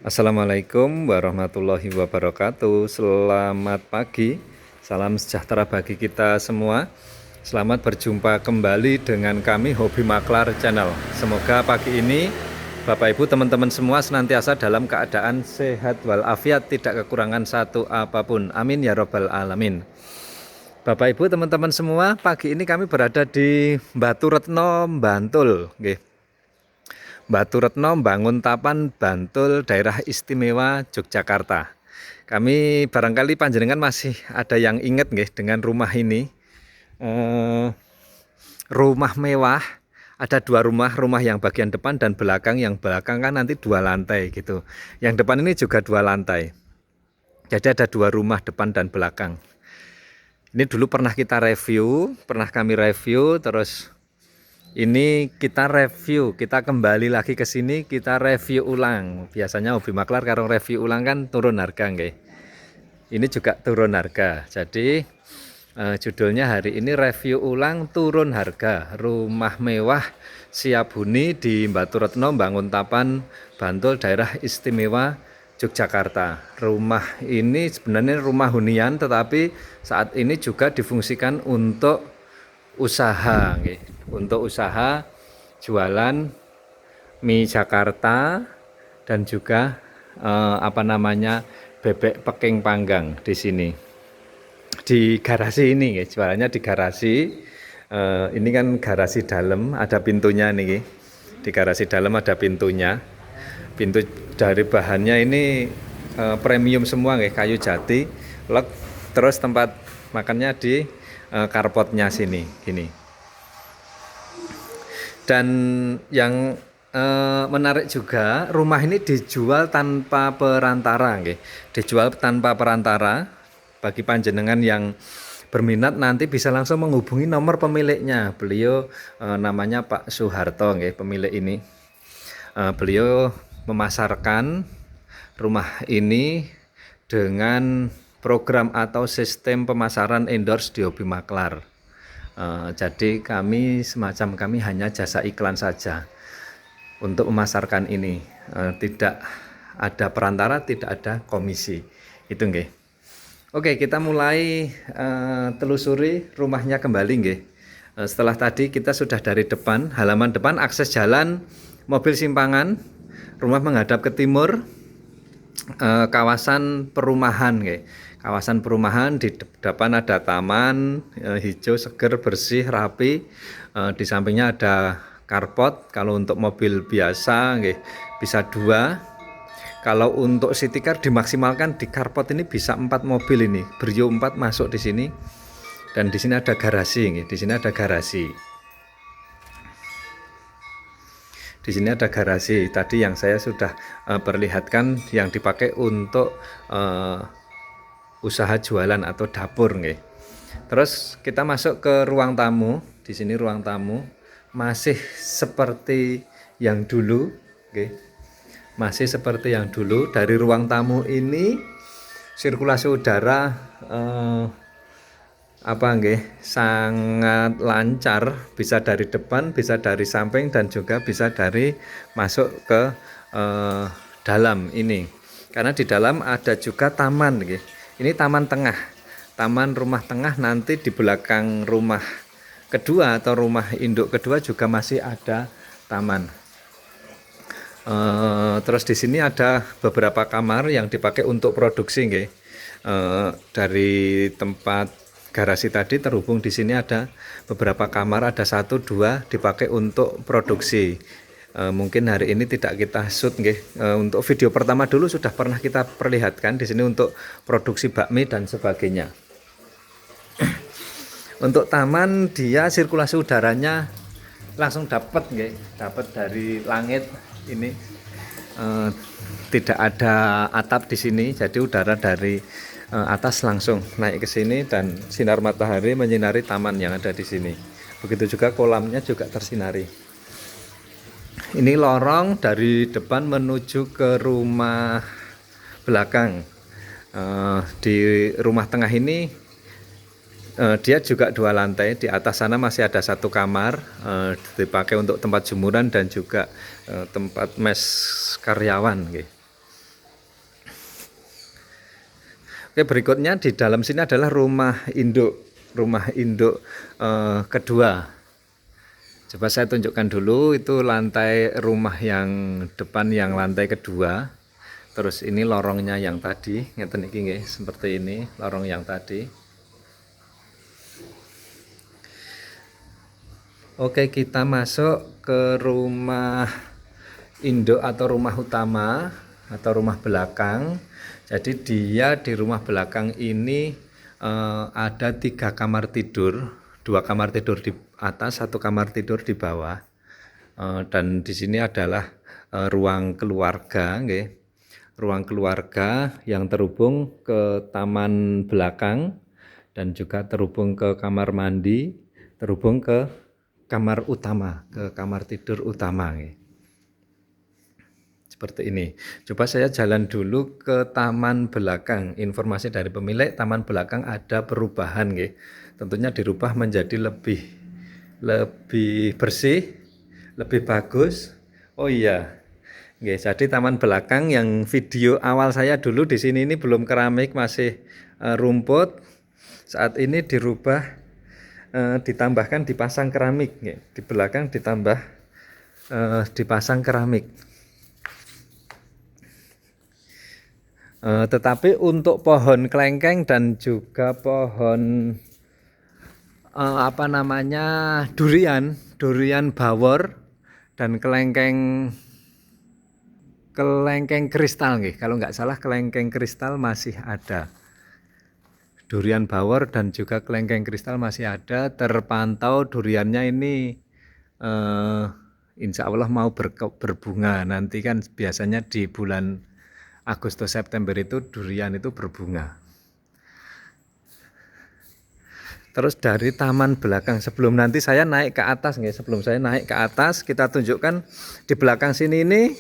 Assalamualaikum warahmatullahi wabarakatuh. Selamat pagi, salam sejahtera bagi kita semua. Selamat berjumpa kembali dengan kami Hobi Maklar Channel. Semoga pagi ini Bapak Ibu teman-teman semua senantiasa dalam keadaan sehat walafiat, tidak kekurangan satu apapun. Amin ya robbal alamin. Bapak Ibu teman-teman semua, pagi ini kami berada di Batu Retno, Bantul. Batu Retno, Banguntapan, Bantul, Daerah Istimewa Yogyakarta. Kami barangkali panjenengan masih ada yang ingat nggih dengan rumah ini. Rumah mewah. Ada dua rumah yang bagian depan dan belakang. Yang belakang kan nanti 2 lantai gitu. Yang depan ini juga 2 lantai. Jadi ada 2 rumah depan dan belakang. Ini dulu pernah kita review, kami review, terus ini kita review, kita kembali lagi ke sini, kita review ulang. Biasanya Hobi Maklar kalau review ulang kan turun harga nggih. Ini juga turun harga. Jadi judulnya hari ini review ulang turun harga rumah mewah siap huni di Batu Retno, Banguntapan, Bantul, Daerah Istimewa Yogyakarta. Rumah ini sebenarnya rumah hunian, tetapi saat ini juga difungsikan untuk usaha, untuk usaha jualan mie Jakarta dan juga bebek peking panggang di sini. Di garasi ini, jualannya di garasi. Ini kan garasi dalam, ada pintunya nih. Di garasi dalam ada pintunya. Pintu dari bahannya ini premium semua, kayu jati, lek. Terus tempat makannya di carportnya sini, gini. Dan yang menarik juga, rumah ini dijual tanpa perantara, dijual tanpa perantara. Bagi panjenengan yang berminat nanti bisa langsung menghubungi nomor pemiliknya. Beliau namanya Pak Soeharto, pemilik ini. Beliau memasarkan rumah ini dengan program atau sistem pemasaran endorse di Hobi Maklar. Jadi kami hanya jasa iklan saja untuk memasarkan ini. Tidak ada perantara, tidak ada komisi. Itu nggih. Oke, kita mulai telusuri rumahnya kembali nggih. Setelah tadi kita sudah dari depan, halaman depan, akses jalan, mobil simpangan, rumah menghadap ke timur, kawasan perumahan, kawasan perumahan. Di depan ada taman hijau seger, bersih, rapi. Di sampingnya ada carport. Kalau untuk mobil biasa bisa 2. Kalau untuk city car dimaksimalkan di carport ini bisa 4 mobil ini, Brio 4 masuk di sini. Dan di sini ada garasi, di sini ada garasi. Di sini ada garasi tadi yang saya sudah perlihatkan, yang dipakai untuk usaha jualan atau dapur, Terus kita masuk ke ruang tamu. Di sini ruang tamu masih seperti yang dulu, masih seperti yang dulu. Dari ruang tamu ini sirkulasi udara sangat lancar, bisa dari depan, bisa dari samping, dan juga bisa dari masuk ke dalam ini. Karena di dalam ada juga taman, ini taman tengah, taman rumah tengah. Nanti di belakang rumah kedua atau rumah induk kedua juga masih ada taman. Terus di sini ada beberapa kamar yang dipakai untuk produksi, dari tempat garasi tadi terhubung di sini ada beberapa kamar, ada 1, 2 dipakai untuk produksi. Mungkin hari ini tidak kita shoot, untuk video pertama dulu sudah pernah kita perlihatkan di sini untuk produksi bakmi dan sebagainya. Untuk taman dia sirkulasi udaranya langsung dapat dari langit ini. Tidak ada atap di sini, jadi udara dari atas langsung naik ke sini dan sinar matahari menyinari taman yang ada di sini. Begitu juga kolamnya juga tersinari. Ini lorong dari depan menuju ke rumah belakang. Di rumah tengah ini dia juga 2 lantai. Di atas sana masih ada 1 kamar dipakai untuk tempat jemuran dan juga tempat mes karyawan. Oke, berikutnya di dalam sini adalah rumah induk kedua. Coba saya tunjukkan dulu, itu lantai rumah yang depan yang lantai kedua. Terus ini lorongnya yang tadi, ngeten iki nggih, seperti ini lorong yang tadi. Oke, kita masuk ke rumah induk atau rumah utama atau rumah belakang. Jadi dia di rumah belakang ini ada 3 kamar tidur, 2 kamar tidur di atas, 1 kamar tidur di bawah. Dan di sini adalah ruang keluarga, nggih. Ruang keluarga yang terhubung ke taman belakang dan juga terhubung ke kamar mandi, terhubung ke kamar utama, ke kamar tidur utama. Seperti ini. Coba saya jalan dulu ke taman belakang. Informasi dari pemilik, taman belakang ada perubahan. Tentunya dirubah menjadi lebih bersih, lebih bagus. Oh iya, jadi taman belakang yang video awal saya dulu di sini ini belum keramik, masih rumput. Saat ini dirubah, ditambahkan dipasang keramik, di belakang ditambah dipasang keramik. Tetapi untuk pohon kelengkeng dan juga pohon durian bawor dan kelengkeng kristal, kalau nggak salah kelengkeng kristal masih ada. Durian bawor dan juga kelengkeng kristal masih ada, terpantau duriannya ini insya Allah mau berbunga. Nanti kan biasanya di bulan Agustus September itu durian itu berbunga. Terus dari taman belakang, sebelum nanti saya naik ke atas, sebelum saya naik ke atas kita tunjukkan di belakang sini ini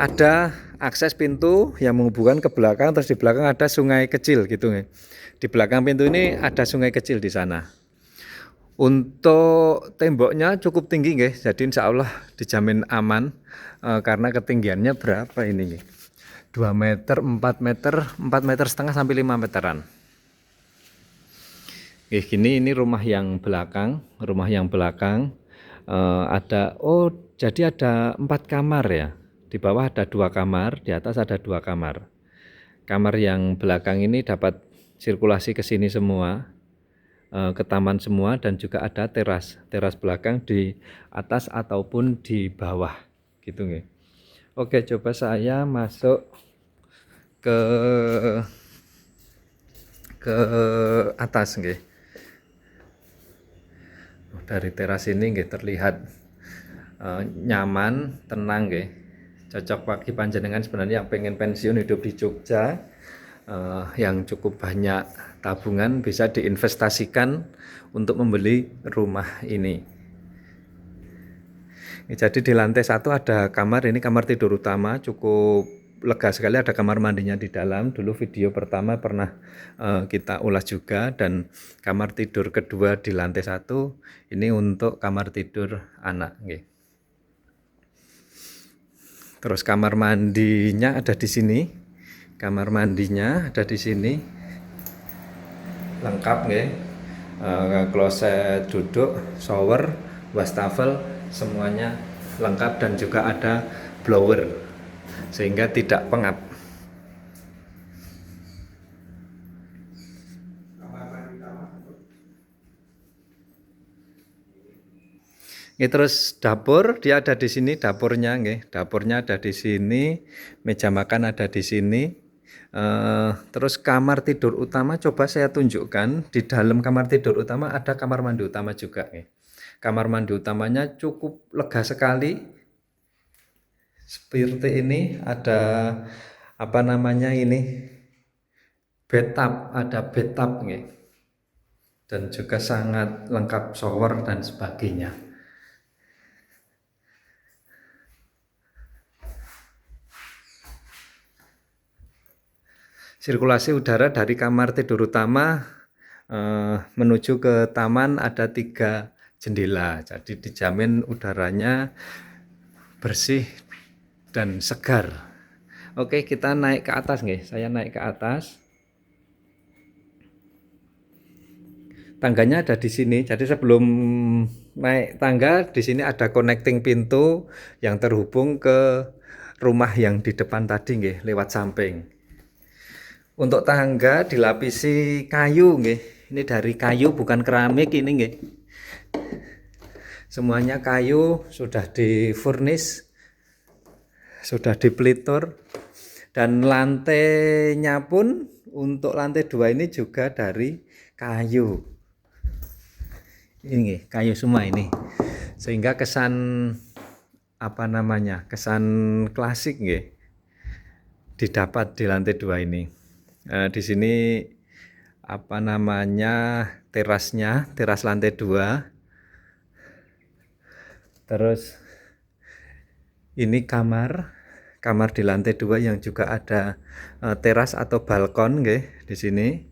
ada akses pintu yang menghubungkan ke belakang. Terus di belakang ada sungai kecil gitu. Di belakang pintu ini ada sungai kecil di sana. Untuk temboknya cukup tinggi, jadi insya Allah dijamin aman, karena ketinggiannya berapa ini? 2 meter, 4 meter setengah sampai 5 meteran. Ini rumah yang belakang, jadi ada 4 kamar ya. Di bawah ada 2 kamar, di atas ada 2 kamar. Kamar yang belakang ini dapat sirkulasi ke sini semua, ke taman semua, dan juga ada teras belakang di atas ataupun di bawah gitu nggih. Oke, coba saya masuk ke atas nggih. Dari teras ini nggih terlihat nyaman, tenang nggih. Cocok bagi panjenengan sebenarnya yang pengen pensiun hidup di Jogja, yang cukup banyak tabungan, bisa diinvestasikan untuk membeli rumah ini. Jadi di lantai 1 ada kamar, ini kamar tidur utama, cukup lega sekali, ada kamar mandinya di dalam. Dulu video pertama pernah kita ulas juga. Dan kamar tidur kedua di lantai 1 ini untuk kamar tidur anak. Terus kamar mandinya ada di sini. Lengkap kloset duduk, shower, wastafel, semuanya lengkap, dan juga ada blower sehingga tidak pengap. Terus dapur dia ada di sini, dapurnya ada di sini, meja makan ada di sini. Terus kamar tidur utama coba saya tunjukkan. Di dalam kamar tidur utama ada kamar mandi utama juga. Kamar mandi utamanya cukup lega sekali. Seperti ini ada bathtub, dan juga sangat lengkap shower dan sebagainya. Sirkulasi udara dari kamar tidur utama menuju ke taman ada 3 jendela, jadi dijamin udaranya bersih dan segar. Oke, kita naik ke atas saya naik ke atas. Tangganya ada di sini. Jadi sebelum naik tangga di sini ada connecting pintu yang terhubung ke rumah yang di depan tadi nggih, lewat samping. Untuk tangga dilapisi kayu nggih. Ini dari kayu bukan keramik ini nggih. Semuanya kayu, sudah di furnish, sudah dipelitur, dan lantainya pun untuk lantai 2 ini juga dari kayu. Ini kayu semua ini, sehingga kesan kesan klasik nggih didapat di lantai 2 ini. Di sini terasnya, teras lantai 2. Terus ini kamar di lantai 2 yang juga ada teras atau balkon nggih di sini.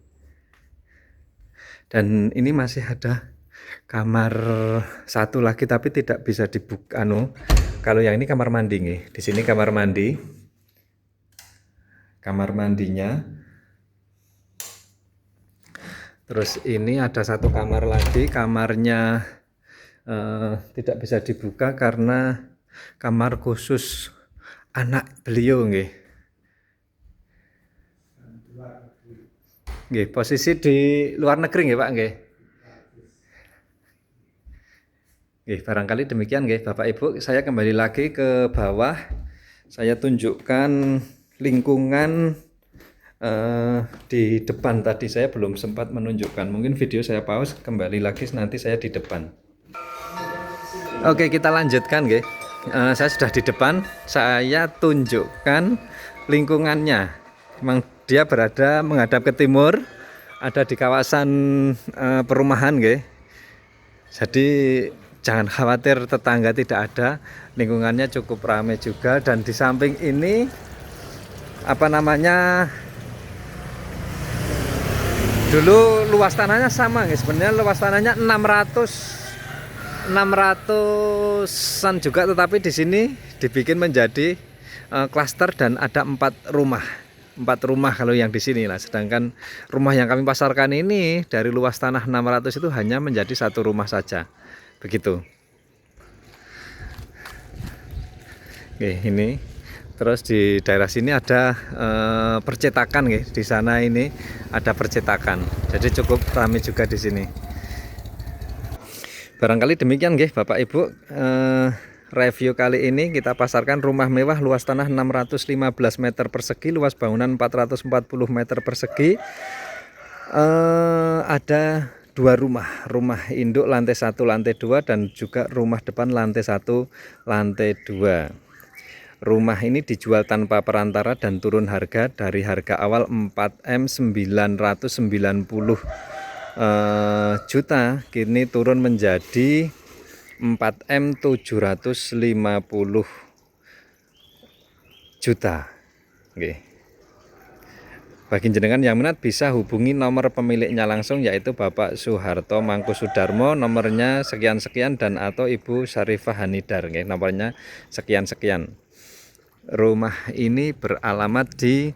Dan ini masih ada kamar satu lagi tapi tidak bisa dibuka kalau yang ini kamar mandi nggih. Di sini kamar mandi. Kamar mandinya. Terus ini ada satu kamar lagi, kamarnya tidak bisa dibuka karena kamar khusus anak beliau nggih. Nggih, posisi di luar negeri nggih, Pak nggih. Nggih, barangkali demikian nggih Bapak Ibu. Saya kembali lagi ke bawah. Saya tunjukkan lingkungan di depan. Tadi saya belum sempat menunjukkan. Mungkin video saya pause, kembali lagi nanti saya di depan. Oke, kita lanjutkan nggih. Saya sudah di depan. Saya tunjukkan lingkungannya. Memang dia berada menghadap ke timur, ada di kawasan perumahan nggih. Jadi jangan khawatir tetangga tidak ada, lingkungannya cukup ramai juga. Dan di samping ini dulu luas tanahnya sama nggih, sebenarnya luas tanahnya 600-an juga, tetapi di sini dibikin menjadi klaster dan ada 4 rumah kalau yang di sini lah. Sedangkan rumah yang kami pasarkan ini dari luas tanah 600 itu hanya menjadi 1 rumah saja. Begitu. Oke, ini terus di daerah sini ada percetakan nggih. Di sana ini ada percetakan. Jadi cukup ramai juga di sini. Barangkali demikian nggih Bapak Ibu. Review kali ini kita pasarkan rumah mewah luas tanah 615 meter persegi, luas bangunan 440 meter persegi. Ada 2 rumah induk lantai 1 lantai 2 dan juga rumah depan lantai 1 lantai 2. Rumah ini dijual tanpa perantara dan turun harga dari harga awal 4M 990 juta, kini turun menjadi 4M 750 juta. Oke. Bagi jenengan yang minat bisa hubungi nomor pemiliknya langsung, yaitu Bapak Soeharto Mangkusudarmo, nomornya sekian-sekian, dan atau Ibu Syarifah Hanidar, oke, nomornya sekian-sekian. Rumah ini beralamat di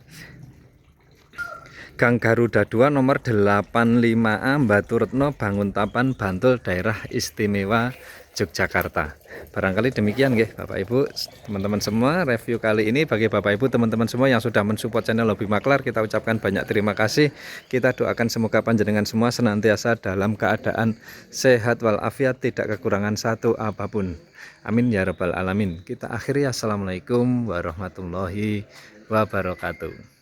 Gang Garuda 2 nomor 85A Batu Retno, Banguntapan, Bantul, Daerah Istimewa Yogyakarta. Barangkali demikian nggih Bapak Ibu, teman-teman semua, review kali ini. Bagi Bapak Ibu teman-teman semua yang sudah mensupport channel Hobi Maklar, kita ucapkan banyak terima kasih. Kita doakan semoga panjenengan semua senantiasa dalam keadaan sehat walafiat, tidak kekurangan satu apapun. Amin ya rabbal alamin. Kita akhiri, assalamualaikum warahmatullahi wabarakatuh.